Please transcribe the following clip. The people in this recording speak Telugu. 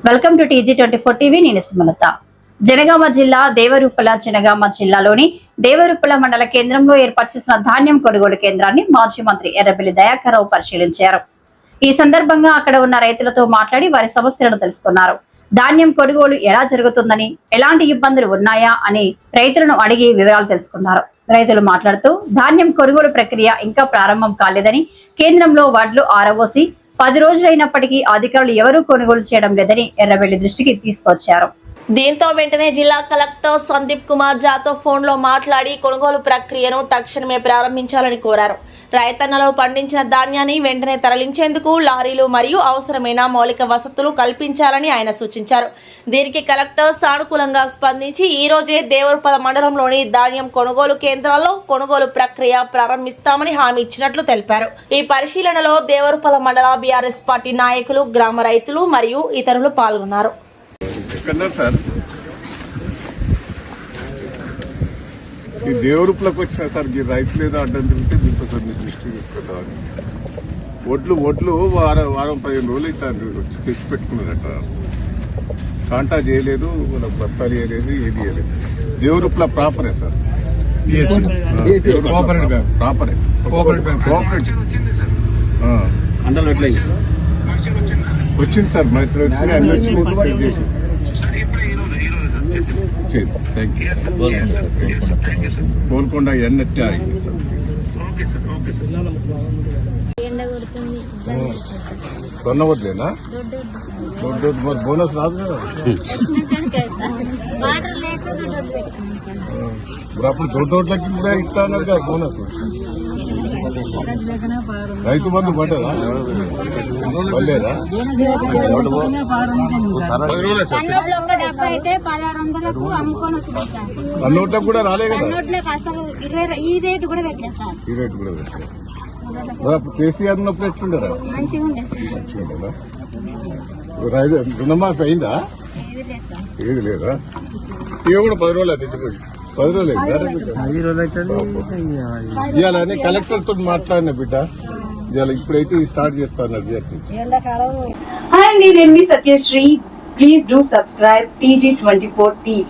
Welcome to TG24 TV. నేను సుమలత. జనగామ జిల్లా దేవరూపల జనగామ జిల్లాలోని దేవరూపల మండల కేంద్రంలో ఏర్పాటు చేసిన ధాన్యం కొనుగోలు కేంద్రాన్ని మాజీ మంత్రి ఎర్రబెల్లి దయాకర్ రావు పరిశీలించారు. ఈ సందర్భంగా అక్కడ ఉన్న రైతులతో మాట్లాడి వారి సమస్యలను తెలుసుకున్నారు. ధాన్యం కొనుగోలు ఎలా జరుగుతుందని, ఎలాంటి ఇబ్బందులు ఉన్నాయా అని రైతులను అడిగి వివరాలు తెలుసుకున్నారు. రైతులు మాట్లాడుతూ ధాన్యం కొనుగోలు ప్రక్రియ ఇంకా ప్రారంభం కాలేదని, కేంద్రంలో వడ్లు ఆరబోసి 10 రోజులైనప్పటికీ అధికారులు ఎవరూ కొనుగోలు చేయడం లేదని ఎర్రబెల్లి దృష్టికి తీసుకొచ్చారు. దీంతో వెంటనే జిల్లా కలెక్టర్ సందీప్ కుమార్ జాతో ఫోన్లో మాట్లాడి కొనుగోలు ప్రక్రియను తక్షణమే ప్రారంభించాలని కోరారు. రైతన్నలు పండించిన ధాన్యాన్ని వెంటనే తరలించేందుకు లారీలు మరియు అవసరమైన మౌలిక వసతులు కల్పించాలని ఆయన సూచించారు. దీనికి కలెక్టర్ సానుకూలంగా స్పందించి ఈ రోజే దేవరూపల మండలంలోని ధాన్యం కొనుగోలు కేంద్రాల్లో కొనుగోలు ప్రక్రియ ప్రారంభిస్తామని హామీ ఇచ్చినట్లు తెలిపారు. ఈ పరిశీలనలో దేవరూపల మండల బీఆర్ఎస్ పార్టీ నాయకులు, గ్రామ రైతులు మరియు ఇతరులు పాల్గొన్నారు. ఈ దేవరూపులకు వచ్చిన సార్ ఈ రైతులు ఏదో అడ్డం తిరిగితే దీంతో సార్ మీరు దృష్టి తీసుకుంటామని ఒడ్లు వారం 15 రోజులు అయితే వచ్చి తెచ్చి పెట్టుకున్నారట. కాంటా చేయలేదు, వాళ్ళకి బస్తాలు చేయలేదు, ఏది చేయలేదు. దేవరూపుల ప్రాపరే సార్, ప్రాపరే వచ్చింది సార్. మైత్రి వచ్చింది, అన్ని వచ్చి చేసి కోరుకుండా ఎన్నట్టే అయింది సార్. కొన్నవట్లేనా దొడ్డు మరి బోనస్ రాదు కదా. అప్పుడు దొడ్డోట్లకి కూడా ఇస్తాను కదా బోనస్. రైతు బంధు పడ్డదా పడలేదా? అన్నోట్లకు కూడా రాలే కదా. ఈ రేటు కూడా పెట్టలేదు. కేసీఆర్ ఉన్నప్పుడు ఎట్లుండరా? మంచిగా రుణమాఫీ అయిందా? ఏది లేదా? ఇక కూడా 10 రోజులు తెచ్చిపోయి 10 రోజులు ఇవ్వాలని కలెక్టర్ తోటి మాట్లాడిన బిడ్డ. ఇవాళ ఇప్పుడైతే స్టార్ట్ చేస్తాను. హాయ్ అండి, నేను మీ సత్యశ్రీ. Please do subscribe TG24 TV.